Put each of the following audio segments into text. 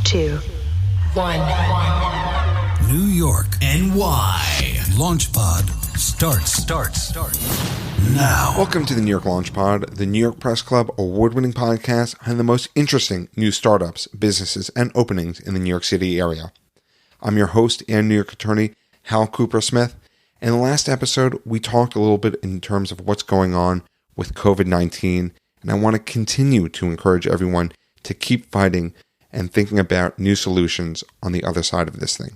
2, 1. New York, NY. LaunchPod starts now. Welcome to the New York LaunchPod, the New York Press Club award-winning podcast on the most interesting new startups, businesses, and openings in the New York City area. I'm your host and New York attorney, Hal Cooper-Smith. In the last episode, we talked a little bit in terms of what's going on with COVID-19, and I want to continue to encourage everyone to keep fighting and thinking about new solutions on the other side of this thing.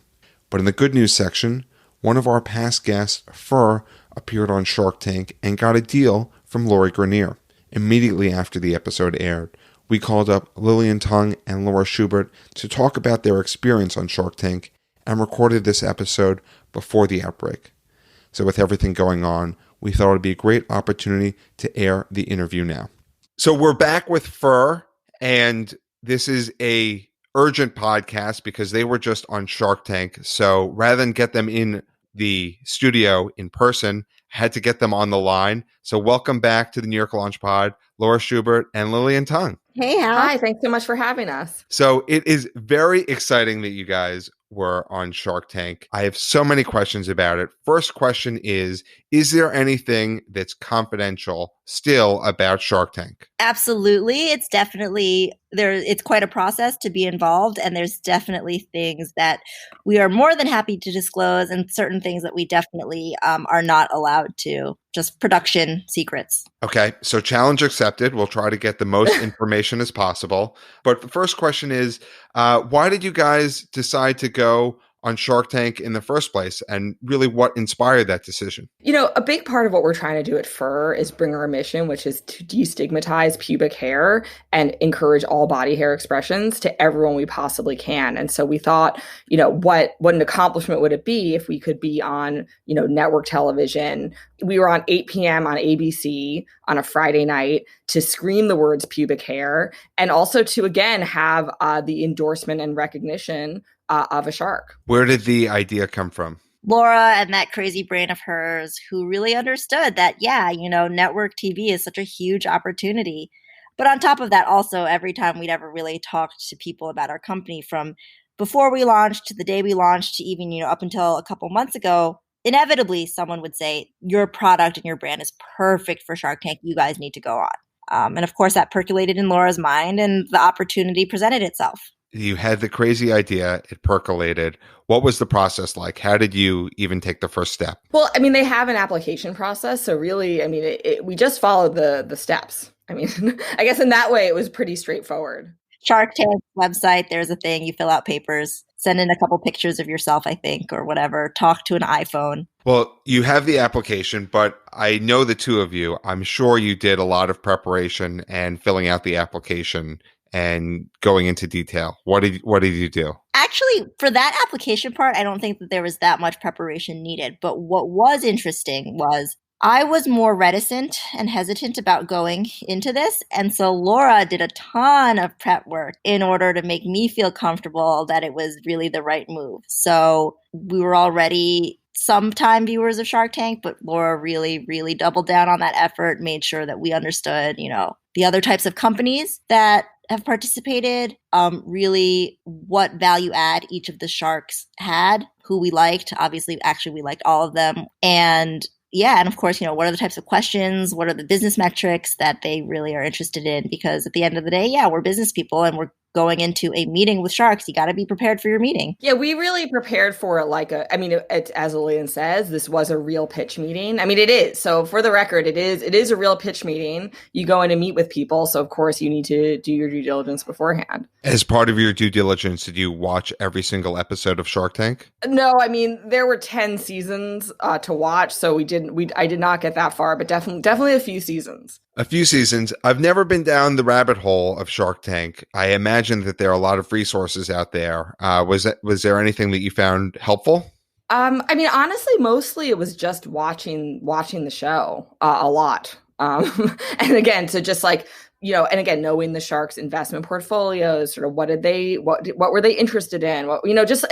But in the good news section, one of our past guests, Fur, appeared on Shark Tank and got a deal from Lori Grenier. Immediately after the episode aired, we called up Lillian Tung and Laura Schubert to talk about their experience on Shark Tank and recorded this episode before the outbreak. So with everything going on, we thought it would be a great opportunity to air the interview now. So we're back with Fur, and this is a urgent podcast because they were just on Shark Tank. So rather than get them in the studio in person, I had to get them on the line. So welcome back to the New York LaunchPod, Laura Schubert and Lillian Tung. Hey, Hal. Hi, thanks so much for having us. So it is very exciting that you guys were on Shark Tank. I have so many questions about it. First question is there anything that's confidential still about Shark Tank? Absolutely. It's definitely it's quite a process to be involved, and there's definitely things that we are more than happy to disclose and certain things that we definitely are not allowed to. Just production secrets. Okay, so challenge accepted. We'll try to get the most information as possible. But the first question is, why did you guys decide to go on Shark Tank in the first place, and really what inspired that decision? You know, a big part of what we're trying to do at Fur is bring our mission, which is to destigmatize pubic hair and encourage all body hair expressions to everyone we possibly can. And so we thought, you know, what an accomplishment would it be if we could be on, you know, network television. We were on 8 p.m. on ABC on a Friday night to scream the words pubic hair, and also to, again, have the endorsement and recognition of a shark. Where did the idea come from? Laura and that crazy brain of hers, who really understood that, yeah, you know, network TV is such a huge opportunity. But on top of that, also, every time we'd ever really talked to people about our company, from before we launched to the day we launched to even, you know, up until a couple months ago, inevitably someone would say, your product and your brand is perfect for Shark Tank. You guys need to go on. And of course, that percolated in Laura's mind, and the opportunity presented itself. You had the crazy idea, it percolated. What was the process like? How did you even take the first step? Well, I mean, they have an application process. So really, I mean, we just followed the steps. I mean, I guess in that way, it was pretty straightforward. Shark Tank website, there's a thing, you fill out papers, send in a couple pictures of yourself, I think, or whatever, talk to an iPhone. Well, you have the application, but I know the two of you, I'm sure you did a lot of preparation and filling out the application and going into detail. What did you do? Actually, for that application part, I don't think that there was that much preparation needed. But what was interesting was I was more reticent and hesitant about going into this. And so Laura did a ton of prep work in order to make me feel comfortable that it was really the right move. So we were already sometime viewers of Shark Tank, but Laura really, really doubled down on that effort, made sure that we understood, you know, the other types of companies that have participated, really what value add each of the sharks had, who we liked. Obviously, actually, we liked all of them. And yeah, and of course, you know, what are the types of questions? What are the business metrics that they really are interested in? Because at the end of the day, yeah, we're business people and we're going into a meeting with sharks. You got to be prepared for your meeting. Yeah, we really prepared for it as Lillian says, this was a real pitch meeting. I mean, it is. So for the record, it is a real pitch meeting. You go in and meet with people. So of course you need to do your due diligence beforehand. As part of your due diligence, did you watch every single episode of Shark Tank? No, I mean, there were 10 seasons to watch. So I did not get that far, but definitely a few seasons. A few seasons. I've never been down the rabbit hole of Shark Tank. I imagine that there are a lot of resources out there. Was there anything that you found helpful? I mean, honestly, mostly it was just watching the show a lot. And again, to just like, you know, and again, knowing the sharks' investment portfolios, sort of what were they interested in? What, you know, just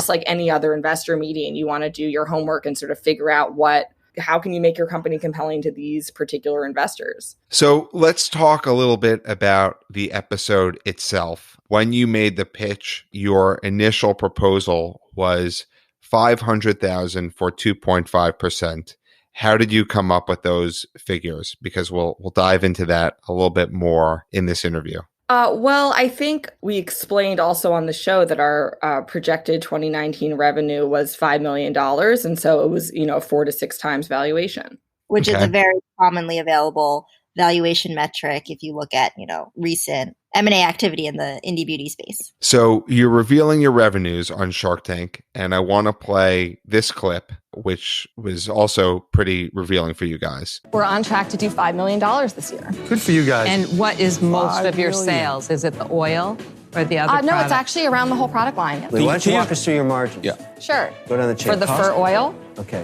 like any other investor meeting, you want to do your homework and sort of figure out what how can you make your company compelling to these particular investors? So let's talk a little bit about the episode itself. When you made the pitch, your initial proposal was $500,000 for 2.5%. How did you come up with those figures? Because we'll dive into that a little bit more in this interview. Well, I think we explained also on the show that our projected 2019 revenue was $5 million. And so it was, 4 to 6 times valuation. Which is a very commonly available valuation metric if you look at, recent M&A activity in the indie beauty space. So you're revealing your revenues on Shark Tank, and I want to play this clip, which was also pretty revealing for you guys. We're on track to do $5 million this year. Good for you guys. And what is most of your sales? Is it the oil or the other No, it's actually around the whole product line. Why don't you walk us through your margins? Yeah. Sure. Go down the chain. For the fur oil,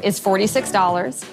it's $46,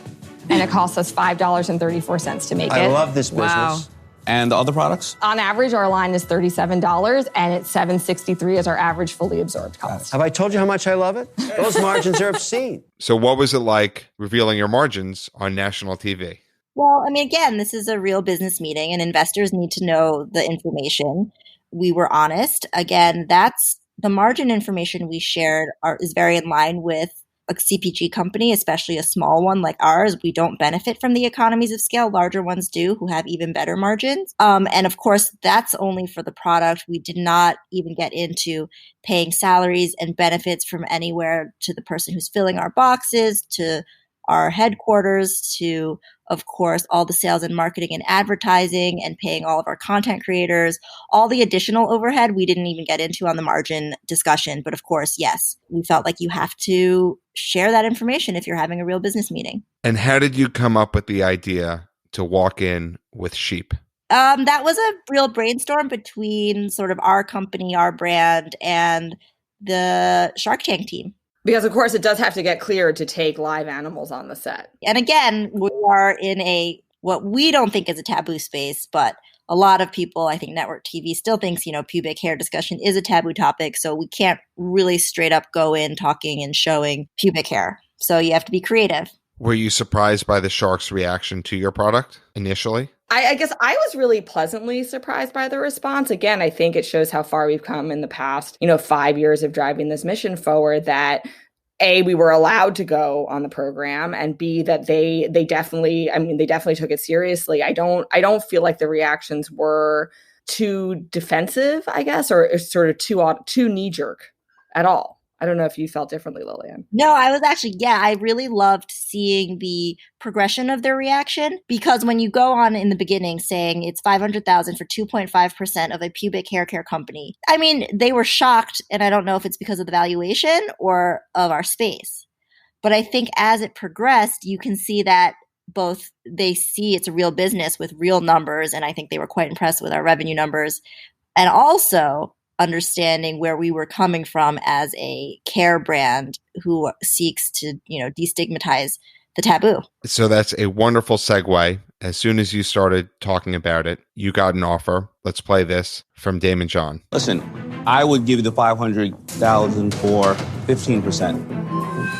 and it costs us $5.34 to make it. I love this business. Wow. And the other products? On average, our line is $37, and it's $7.63 as our average fully absorbed cost. Have I told you how much I love it? Those margins are obscene. So what was it like revealing your margins on national TV? Well, again, this is a real business meeting, and investors need to know the information. We were honest. Again, that's the margin information we shared is very in line with a CPG company, especially a small one like ours. We don't benefit from the economies of scale. Larger ones do, who have even better margins. And of course, that's only for the product. We did not even get into paying salaries and benefits from anywhere to the person who's filling our boxes, to our headquarters, to, of course, all the sales and marketing and advertising and paying all of our content creators. All the additional overhead we didn't even get into on the margin discussion. But of course, yes, we felt like you have to share that information if you're having a real business meeting. And how did you come up with the idea to walk in with sheep? That was a real brainstorm between sort of our company, our brand, and the Shark Tank team. Because, of course, it does have to get cleared to take live animals on the set. And again, we are in what we don't think is a taboo space, but a lot of people, I think network TV still thinks, pubic hair discussion is a taboo topic. So we can't really straight up go in talking and showing pubic hair. So you have to be creative. Were you surprised by the sharks' reaction to your product initially? I guess I was really pleasantly surprised by the response. Again, I think it shows how far we've come in the past, 5 years of driving this mission forward, that A, we were allowed to go on the program, and B, that they definitely took it seriously. I don't feel like the reactions were too defensive, I guess, or sort of too knee-jerk at all. I don't know if you felt differently, Lillian. No, I was actually, I really loved seeing the progression of their reaction, because when you go on in the beginning saying it's $500,000 for 2.5% of a pubic hair care company, they were shocked, and I don't know if it's because of the valuation or of our space. But I think as it progressed, you can see that both they see it's a real business with real numbers, and I think they were quite impressed with our revenue numbers, and also understanding where we were coming from as a care brand who seeks to, destigmatize the taboo. So that's a wonderful segue. As soon as you started talking about it, you got an offer. Let's play this from Dame and John. Listen, I would give you the $500,000 for 15%.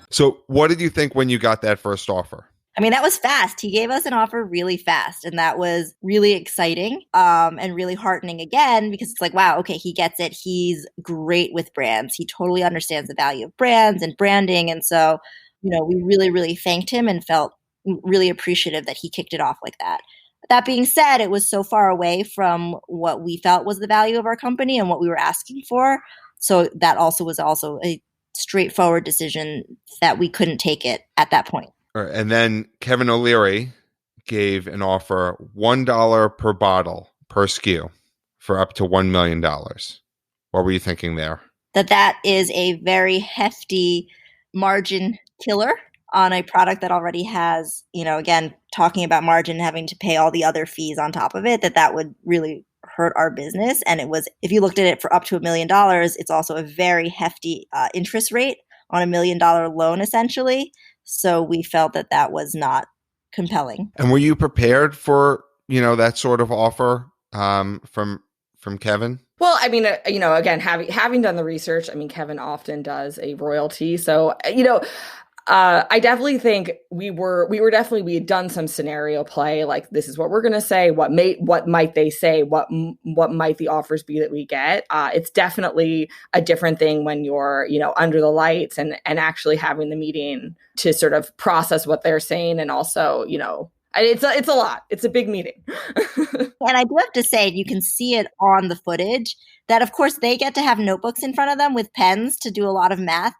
So what did you think when you got that first offer? That was fast. He gave us an offer really fast, and that was really exciting and really heartening again, because it's like, wow, okay, he gets it. He's great with brands. He totally understands the value of brands and branding. And so, we really, really thanked him and felt really appreciative that he kicked it off like that. That being said, it was so far away from what we felt was the value of our company and what we were asking for. So that was a straightforward decision that we couldn't take it at that point. And then Kevin O'Leary gave an offer $1 per bottle per SKU for up to $1 million. What were you thinking there? That is a very hefty margin killer on a product that already has, again, talking about margin, having to pay all the other fees on top of it, that would really hurt our business. And it was, if you looked at it for up to $1 million, it's also a very hefty interest rate on $1 million loan, essentially. So we felt that was not compelling. And were you prepared for, that sort of offer from Kevin? Well, again, having done the research, Kevin often does a royalty. So, I definitely think we had done some scenario play, like this is what we're going to say, what might they say, what might the offers be that we get. It's definitely a different thing when you're, under the lights and actually having the meeting to sort of process what they're saying. And also, it's a lot. It's a big meeting. And I do have to say, you can see it on the footage that, of course, they get to have notebooks in front of them with pens to do a lot of math.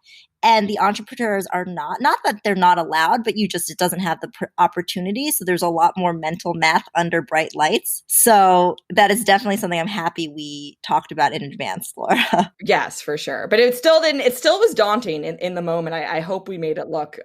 And the entrepreneurs are not that they're not allowed, but it doesn't have the opportunity. So there's a lot more mental math under bright lights. So that is definitely something I'm happy we talked about in advance, Laura. Yes, for sure. But it still was daunting in the moment. I hope we made it look,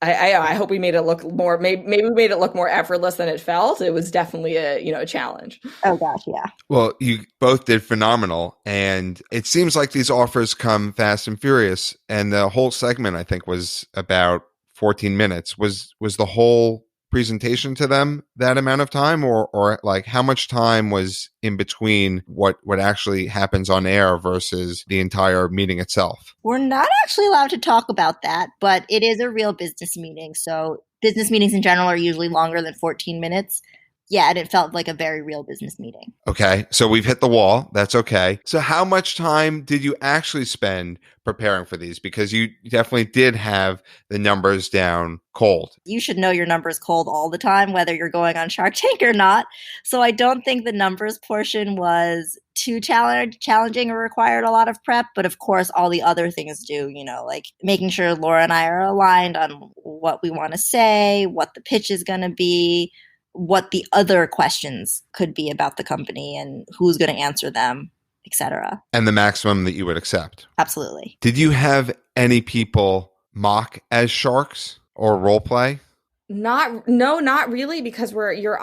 I hope we made it look more, maybe we made it look more effortless than it felt. It was definitely a challenge. Oh gosh, yeah. Well, you both did phenomenal. And it seems like these offers come fast and furious. And the whole segment, I think, was about 14 minutes. Was the whole presentation to them that amount of time, or like how much time was in between what actually happens on air versus the entire meeting itself? We're not actually allowed to talk about that, but it is a real business meeting. So business meetings in general are usually longer than 14 minutes. Yeah, and it felt like a very real business meeting. Okay, so we've hit the wall. That's okay. So how much time did you actually spend preparing for these? Because you definitely did have the numbers down cold. You should know your numbers cold all the time, whether you're going on Shark Tank or not. So I don't think the numbers portion was too challenging or required a lot of prep. But of course, all the other things do, like making sure Laura and I are aligned on what we want to say, what the pitch is going to be, what the other questions could be about the company and who's going to answer them, etc. And the maximum that you would accept. Absolutely. Did you have any people mock as sharks or role play? Not really, because you're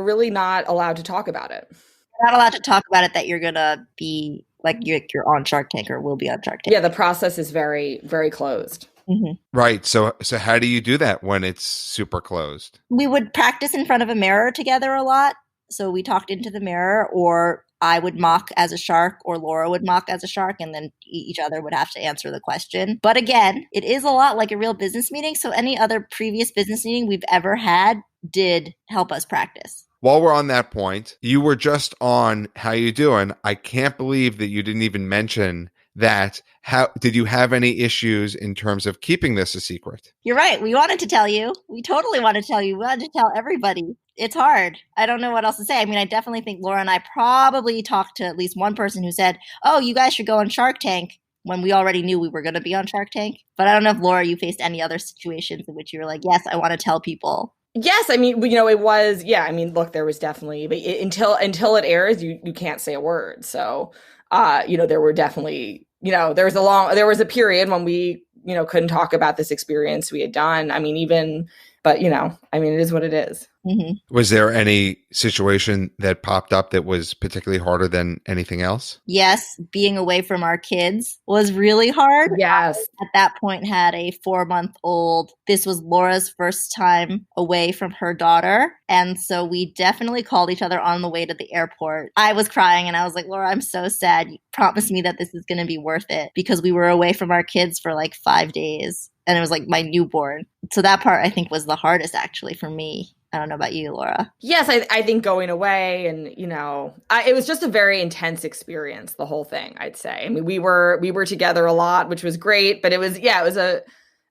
really not allowed to talk about it. You're not allowed to talk about it that you're going to be like you're on Shark Tank or will be on Shark Tank. Yeah, the process is very, very closed. Mm-hmm. Right. So how do you do that when it's super closed? We would practice in front of a mirror together a lot. So we talked into the mirror, or I would mock as a shark or Laura would mock as a shark, and then each other would have to answer the question. But again, it is a lot like a real business meeting. So any other previous business meeting we've ever had did help us practice. While we're on that point, you were just on How You Doing. I can't believe that you didn't even mention that. How did you have any issues in terms of keeping this a secret? You're right. We wanted to tell you. We totally wanted to tell you. We wanted to tell everybody. It's hard. I don't know what else to say. I mean, I definitely think Laura and I probably talked to at least one person who said, oh, you guys should go on Shark Tank, when we already knew we were going to be on Shark Tank. But I don't know if, Laura, you faced any other situations in which you were like, yes, I want to tell people. Yes, I mean, it was, yeah, I mean, look, there was definitely, but until it airs, you can't say a word. So, there were definitely, there was a period when we, couldn't talk about this experience we had done. I mean, but it is what it is. Mm-hmm. Was there any situation that popped up that was particularly harder than anything else? Yes, being away from our kids was really hard. Yes. At that point had a 4-month-old. This was Laura's first time away from her daughter. And so we definitely called each other on the way to the airport. I was crying and I was like, Laura, I'm so sad. You promised me that this is going to be worth it, because we were away from our kids for like 5 days. And it was like my newborn. So that part I think was the hardest actually for me. I don't know about you, Laura. Yes, I think going away and, it was just a very intense experience, the whole thing, I'd say. I mean, we were together a lot, which was great, but it was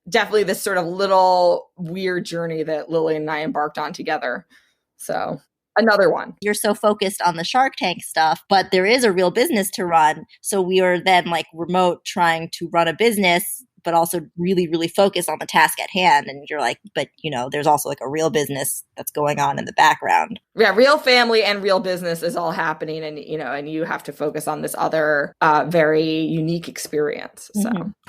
definitely this sort of little weird journey that Lillian and I embarked on together. So another one. You're so focused on the Shark Tank stuff, but there is a real business to run. So we are then like remote trying to run a business, but also really, really focus on the task at hand. And you're like, but there's also like a real business that's going on in the background. Yeah, real family and real business is all happening. And, and you have to focus on this other very unique experience.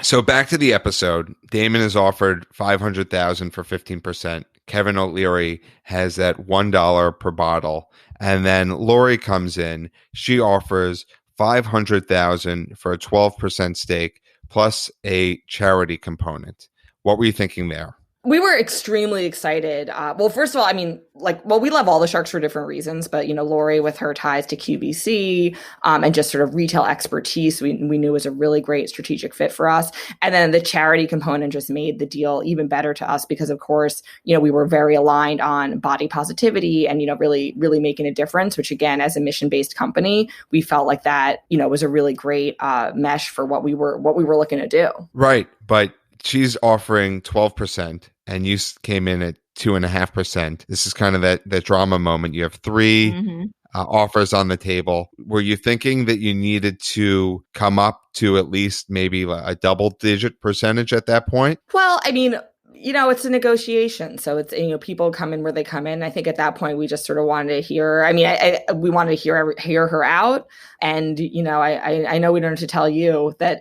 So back to the episode, Damon is offered $500,000 for 15%. Kevin O'Leary has that $1 per bottle. And then Lori comes in. She offers $500,000 for a 12% stake, plus a charity component. What were you thinking there? We were extremely excited. Well, first of all, I mean, we love all the sharks for different reasons, but, Lori with her ties to QVC and just sort of retail expertise, we knew was a really great strategic fit for us. And then the charity component just made the deal even better to us because, of course, we were very aligned on body positivity and, really, really making a difference, which again, as a mission-based company, we felt like that, was a really great mesh for what we were looking to do. Right. But she's offering 12% and you came in at 2.5%. This is kind of that drama moment. You have three offers on the table. Were you thinking that you needed to come up to at least maybe a double-digit percentage at that point? Well, I mean, it's a negotiation. So it's, people come in where they come in. I think at that point, we just sort of wanted to hear, we wanted to hear her out. And, I know we don't have to tell you that,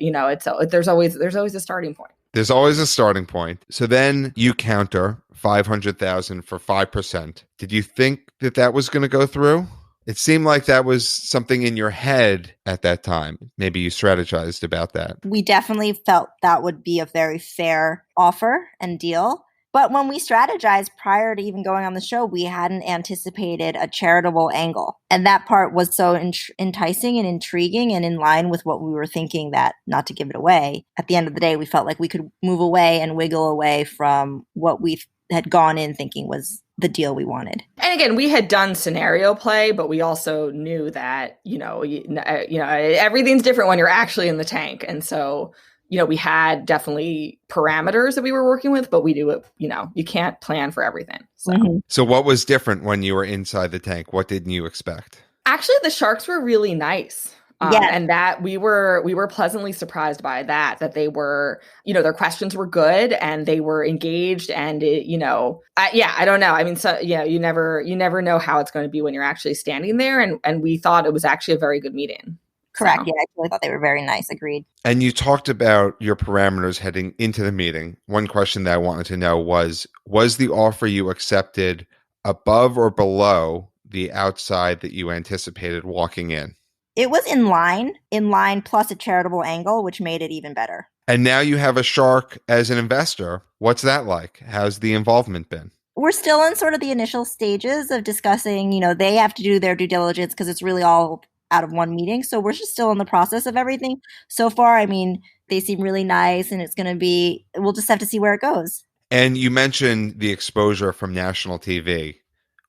there's always a starting point. There's always a starting point. So then you counter 500,000 for 5%. Did you think that was going to go through? It seemed like that was something in your head at that time. Maybe you strategized about that. We definitely felt that would be a very fair offer and deal. But when we strategized prior to even going on the show, we hadn't anticipated a charitable angle. And that part was so enticing and intriguing and in line with what we were thinking that, not to give it away, at the end of the day, we felt like we could move away and wiggle away from what we had gone in thinking was the deal we wanted. And again, we had done scenario play, but we also knew that, everything's different when you're actually in the tank. And so, we had definitely parameters that we were working with, but we do it, you can't plan for everything. So. So what was different when you were inside the tank? What didn't you expect? Actually, the sharks were really nice. And that we were pleasantly surprised by that they were, their questions were good and they were engaged and, I don't know. I mean, so, you never know how it's going to be when you're actually standing there. And we thought it was actually a very good meeting. Correct. So. Yeah, I really thought they were very nice. Agreed. And you talked about your parameters heading into the meeting. One question that I wanted to know was the offer you accepted above or below the outside that you anticipated walking in? It was in line plus a charitable angle, which made it even better. And now you have a shark as an investor. What's that like? How's the involvement been? We're still in sort of the initial stages of discussing, they have to do their due diligence because it's really all out of one meeting. So we're just still in the process of everything. So far, I mean, they seem really nice and we'll just have to see where it goes. And you mentioned the exposure from national TV.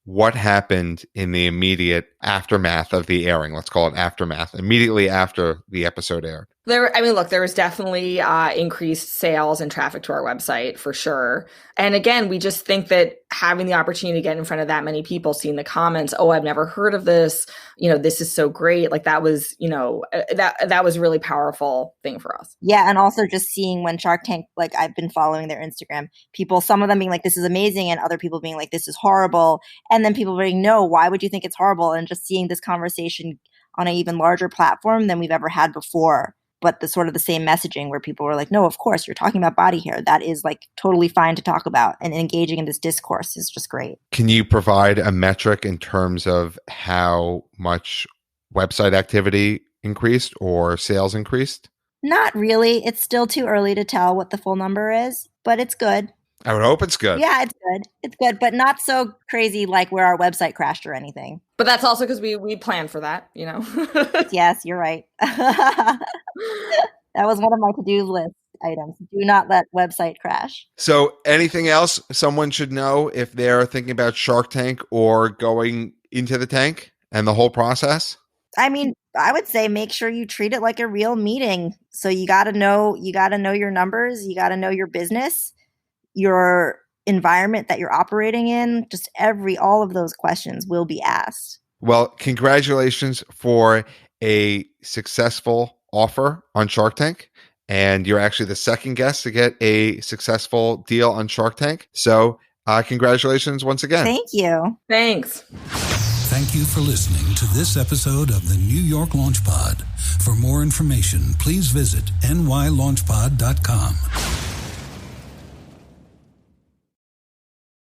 What happened in the immediate aftermath of the airing? Let's call it aftermath, immediately after the episode aired. There was definitely increased sales and traffic to our website for sure. And again, we just think that having the opportunity to get in front of that many people, seeing the comments, oh, I've never heard of this, this is so great. Like that was, that was a really powerful thing for us. Yeah. And also just seeing when Shark Tank, like I've been following their Instagram, people, some of them being like, this is amazing. And other people being like, this is horrible. And then people being, no, why would you think it's horrible? And just seeing this conversation on an even larger platform than we've ever had before. But the sort of the same messaging where people were like, no, of course, you're talking about body hair. That is like totally fine to talk about. And engaging in this discourse is just great. Can you provide a metric in terms of how much website activity increased or sales increased? Not really. It's still too early to tell what the full number is, but it's good. I would hope it's good. Yeah, it's good. It's good, but not so crazy like where our website crashed or anything. But that's also because we planned for that, Yes, you're right. That was one of my to-do list items. Do not let website crash. So anything else someone should know if they're thinking about Shark Tank or going into the tank and the whole process? I mean, I would say make sure you treat it like a real meeting. So you got to know your numbers. You got to know your business, your environment that you're operating in, just all of those questions will be asked. Well, congratulations for a successful offer on Shark Tank. And you're actually the second guest to get a successful deal on Shark Tank. So congratulations once again. Thank you. Thanks. Thank you for listening to this episode of the New York Launch Pod. For more information, please visit nylaunchpod.com.